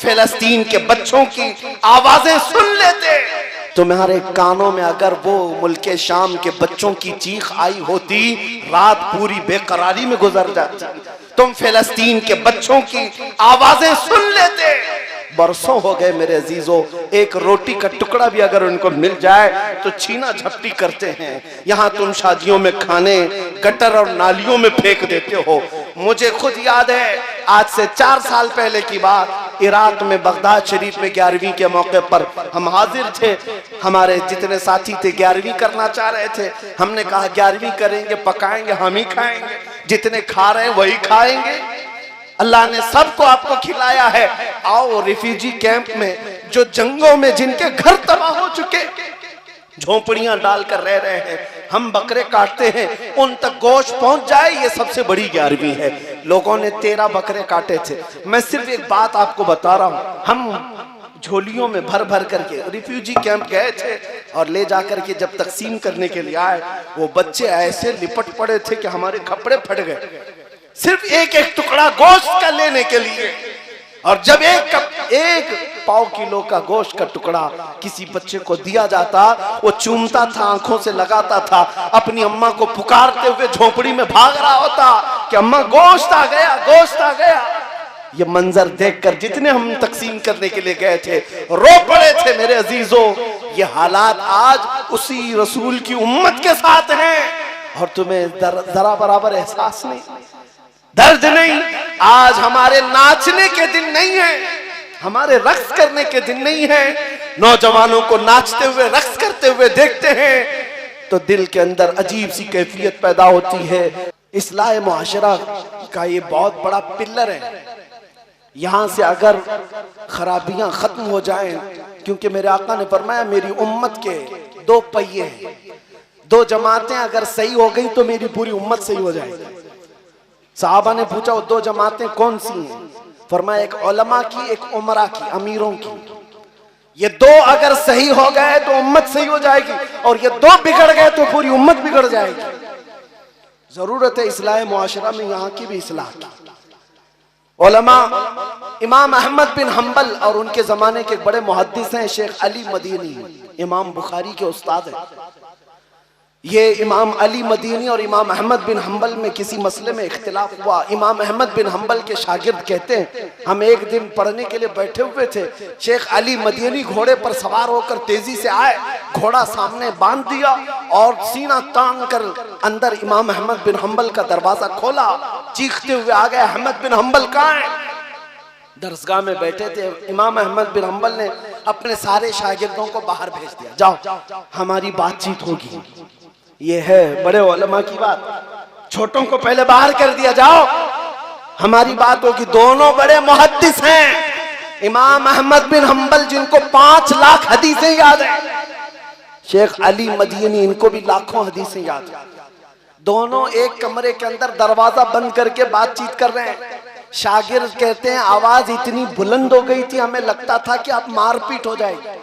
फिलिस्तीन के बच्चों की आवाजें सुन लेते। तुम्हारे कानों में अगर वो मुल्के शाम के बच्चों की चीख आई होती, रात पूरी बेकरारी में गुजर जाती। तुम फिलिस्तीन के बच्चों की आवाजें सुन लेते। बरसों हो गए मेरे अजीजों, एक रोटी का टुकड़ा भी अगर उनको मिल जाए तो छीना झपटी करते हैं। यहाँ तुम शादियों में खाने गटर और नालियों में फेंक देते हो। मुझे खुद याद है, आज से 4 साल पहले की बात, इराक में बगदाद शरीफ में 11वीं के मौके पर हम हाजिर थे। हमारे जितने साथी थे 11वीं करना चाह रहे थे। हमने कहा 11वीं करेंगे, पकाएंगे, हम ही खाएंगे, जितने खा रहे हैं वही खाएंगे। अल्लाह ने सबको आपको खिलाया है। आओ रिफ्यूजी कैंप में, जो जंगों में जिनके घर तबाह हो चुके, झोपड़ियां डालकर रह रहे हैं, हम बकरे काटते हैं, उन तक गोश्त पहुंच जाए, ये सबसे बड़ी 11वीं है। लोगों ने 13 बकरे काटे थे। मैं सिर्फ एक बात आपको बता रहा हूं, हम झोलियों में भर भर करके रिफ्यूजी कैंप गए थे और ले जाकर के जब तकसीम करने के लिए आए, वो बच्चे ऐसे लिपट पड़े थे कि हमारे कपड़े फट गए, सिर्फ एक एक टुकड़ा गोश्त का लेने के लिए। और जब एक पाव किलो का गोश्त का टुकड़ा किसी बच्चे को दिया जाता, वो चूमता था, आंखों से लगाता था, अपनी अम्मा को पुकारते हुए झोपड़ी में भाग रहा होता कि अम्मा गोश्त आ गया, गोश्त आ गया। ये मंजर देखकर जितने हम तकसीम करने के लिए गए थे रो पड़े थे मेरे अजीजों। ये हालात आज उसी रसूल की उम्मत के साथ हैं और तुम्हें जरा बराबर एहसास नहीं, दर्द नहीं। आज हमारे नाचने के दिन नहीं है, हमारे रक्स करने के दिन नहीं है। नौजवानों को नाचते हुए रक्स करते हुए देखते हैं तो दिल के अंदर अजीब सी कैफियत पैदा होती है। इस्लाह मुआशरा का ये बहुत बड़ा पिल्लर है। यहाँ से अगर खराबियां खत्म हो जाएं, क्योंकि मेरे आका ने फरमाया मेरी उम्मत के 2 पहिए हैं, 2 जमातें अगर सही हो गई तो मेरी पूरी उम्मत सही हो जाएगी। साहबा ने पूछा वो 2 जमातें कौन सी हैं? फरमाया एक उलमा की, एक उमरा की, अमीरों की। ये 2 अगर सही हो गए तो उम्मत सही हो जाएगी, और ये 2 बिगड़ गए तो पूरी उम्मत बिगड़ जाएगी। जरूरत है इस्लाह मुआशरा में यहाँ की भी इस्लाह की। उलमा इमाम अहमद बिन हम्बल और उनके जमाने के बड़े मुहद्दिस हैं शेख अली मदीनी, इमाम बुखारी के उस्ताद हैं। ये इमाम अली मदीनी और इमाम अहमद बिन हम्बल में किसी मसले में इख्तिलाफ हुआ। इमाम अहमद बिन हम्बल के शागिर्द कहते हैं हम एक दिन पढ़ने के लिए बैठे हुए थे, शेख अली मदीनी घोड़े पर सवार होकर तेजी से आए, घोड़ा सामने बांध दिया और सीना तान कर अंदर इमाम अहमद बिन हम्बल का दरवाजा खोला, चीखते हुए आ गए अहमद बिन हम्बल कहाँ है? दरसगाह में बैठे थे। इमाम अहमद बिन हम्बल ने अपने सारे शागिर्दों को बाहर भेज दिया, जाओ हमारी बातचीत होगी। ये है बड़े उलमा की बात। छोटों को पहले बाहर कर दिया, जाओ हमारी बात होगी। दोनों बड़े मुहद्दिस हैं। इमाम अहमद बिन हम्बल जिनको 5 लाख हदीसें याद है, शेख अली मदीनी इनको भी लाखों हदीसें याद है। दोनों एक कमरे के अंदर दरवाजा बंद करके बातचीत कर रहे हैं। शागिर्द कहते हैं आवाज इतनी बुलंद हो गई थी हमें लगता था कि आप मारपीट हो जाएगी,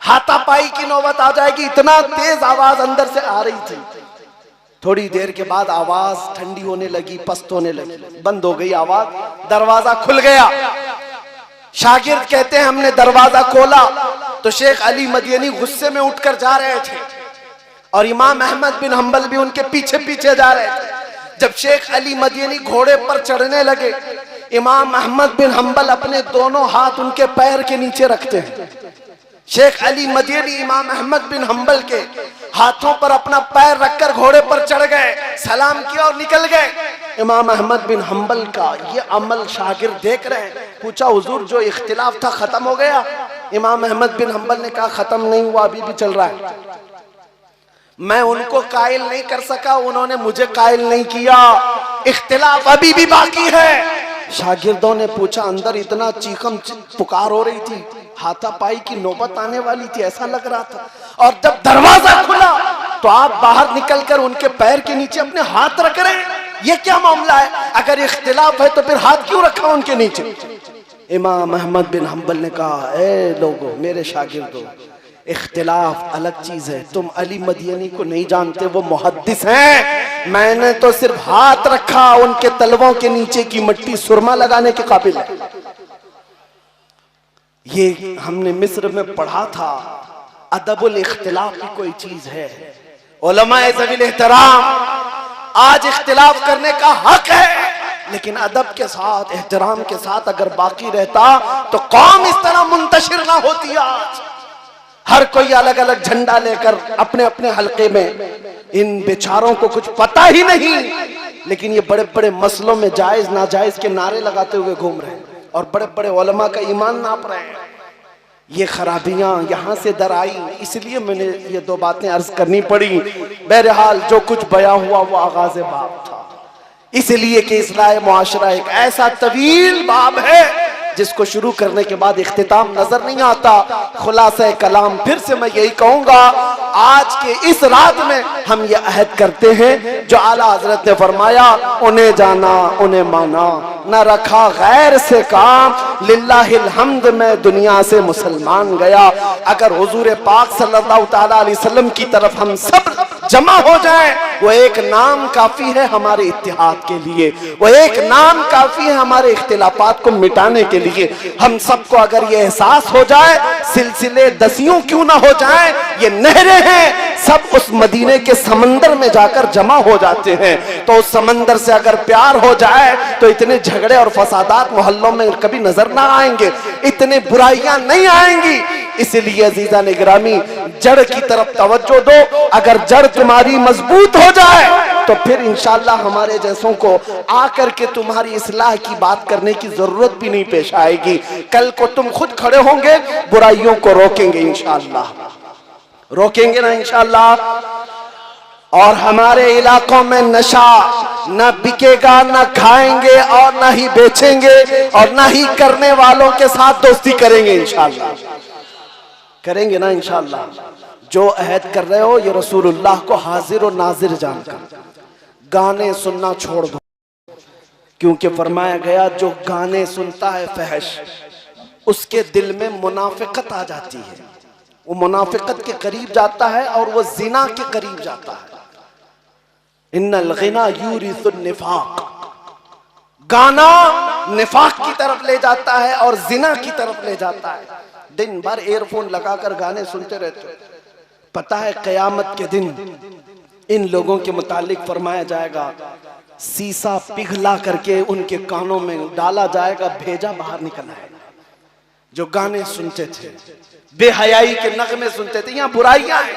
हाथापाई की नौबत आ जाएगी, इतना तेज आवाज अंदर से आ रही थी। थोड़ी देर के बाद आवाज ठंडी होने लगी, पस्त होने लगी, बंद हो गई आवाज, दरवाजा खुल गया। शागिर्द कहते हैं हमने दरवाजा खोला तो शेख अली मदीनी गुस्से में उठकर जा रहे थे और इमाम अहमद बिन हम्बल भी उनके पीछे पीछे जा रहे थे। जब शेख अली मदीनी घोड़े पर चढ़ने लगे, इमाम अहमद बिन हम्बल अपने दोनों हाथ उनके पैर के नीचे रखते हैं। शेख अली मदीनी इमाम अहमद बिन हम्बल के हाथों पर अपना पैर रखकर घोड़े पर चढ़ गए, सलाम किया और निकल गए। इमाम अहमद बिन हम्बल का ये अमल शागिर्द देख रहे हैं। पूछा हुजूर जो इख्तिलाफ था खत्म हो गया? इमाम अहमद बिन हम्बल ने कहा खत्म नहीं हुआ, अभी भी चल रहा है। मैं उनको कायल नहीं कर सका, उन्होंने मुझे कायल नहीं किया, इख्तिलाफ अभी भी बाकी है। शागिर्दों ने पूछा अंदर इतना चीखम पुकार हो रही थी, हाथापाई की नौबत आने वाली थी ऐसा लग रहा था, और जब दरवाजा खुला तो आप बाहर निकलकर उनके पैर के नीचे अपने हाथ रख रहे हैं, ये क्या मामला है? अगर इख्तिलाफ है तो फिर हाथ क्यों रखा उनके नीचे? इमाम अहमद बिन हम्बल ने कहा ए लोगों, मेरे शागिर्दों, इख्तिलाफ अलग चीज है, तुम अली मदीनी को नहीं जानते, वो मुहद्दिस हैं। मैंने तो सिर्फ हाथ रखा, उनके तलवों के नीचे की मिट्टी सुरमा लगाने के काबिल है। ये हमने मिस्र में पढ़ा था, अदबुल इख्तिलाफ की कोई चीज है। उलमाए ज़वील एहतराम, आज इख्तिलाफ करने का हक है, लेकिन अदब के साथ, एहतराम के साथ अगर बाकी रहता तो कौम इस तरह मुंतशिर ना होती। आज हर कोई अलग अलग झंडा लेकर अपने अपने हलके में, इन बेचारों को कुछ पता ही नहीं, लेकिन ये बड़े बड़े मसलों में जायज नाजायज के नारे लगाते हुए घूम रहे हैं और बड़े बड़े उलमा का ईमान नाप रहे हैं। ये खराबियां यहां से दर आई, इसलिए मैंने ये दो बातें अर्ज करनी पड़ी। बहरहाल जो कुछ बयां हुआ वो आगाज़ बाब था, इसलिए कि इस्लाह मुआशरा एक ऐसा तवील बाब है जिसको शुरू करने के बाद इख्तिताम नजर नहीं आता। खुलासा कलाम फिर से मैं यही कहूंगा, आज के इस रात में हम ये अहद करते हैं जो आला हजरत ने फरमाया, उन्हें जाना उन्हें माना, न रखा गैर से काम, लिल्लाहिल हम्द में दुनिया से मुसलमान गया। अगर हुजूर पाक सल्लल्लाहु तआला अलैहि वसल्लम की तरफ हम सब जमा हो जाए, वो एक नाम काफी है हमारे इत्तिहाद के लिए, वो एक नाम काफी है हमारे इख्तिलाफात को मिटाने के लिए। हम सबको अगर ये एहसास हो जाए, सिलसिले दसियों क्यों ना हो जाए, ये नहरें हैं, सब उस मदीने के समंदर में जाकर जमा हो जाते हैं। तो उस समंदर से अगर प्यार हो जाए तो इतने झगड़े और फसादात मोहल्लों में कभी नजर ना आएंगे, इतने बुराइयां नहीं आएंगी। इसलिए अजीजा निगरामी, जड़ की तरफ तवज्जो दो। अगर जड़ तुम्हारी मजबूत हो जाए तो फिर इंशाअल्लाह हमारे जैसों को आकर के तुम्हारी इस्लाह की बात करने की जरूरत भी नहीं पेश आएगी। कल को तुम खुद खड़े होंगे, बुराइयों को रोकेंगे इंशाअल्लाह, रोकेंगे ना इंशाअल्लाह। और हमारे इलाकों में नशा न बिकेगा, न खाएंगे और न ही बेचेंगे, और न ही करने वालों के साथ दोस्ती करेंगे इंशाअल्लाह, करेंगे ना इंशाअल्लाह। जो अहद कर रहे हो ये रसूलुल्लाह को हाजिर और नाजिर जानकर गाने सुनना छोड़ दो, क्योंकि फरमाया गया जो गाने सुनता है फहश, उसके दिल में मुनाफिकत आ जाती है, वो मुनाफिकत के करीब जाता है और वो जिना के करीब जाता है। इन्नल गिना यूरिसुन निफाक, गाना निफाक की तरफ ले जाता है और जिना की तरफ ले जाता है। दिन भर एयरफोन लगाकर गाने सुनते रहते हो, पता है कयामत के दिन इन लोगों के मुतालिक फरमाया जाएगा, सीसा पिघला करके उनके कानों में डाला जाएगा, भेजा बाहर निकल आएगा। जो गाने सुनते थे, बेहयाई के नगमे सुनते थे, यहाँ बुराइयां हैं।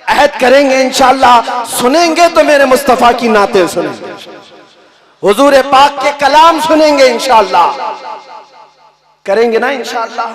अहद करेंगे इंशाअल्लाह, सुनेंगे तो मेरे मुस्तफा की नाते सुनेंगे, हुजूर पाक के कलाम सुनेंगे इंशाअल्लाह, करेंगे ना इंशाअल्लाह।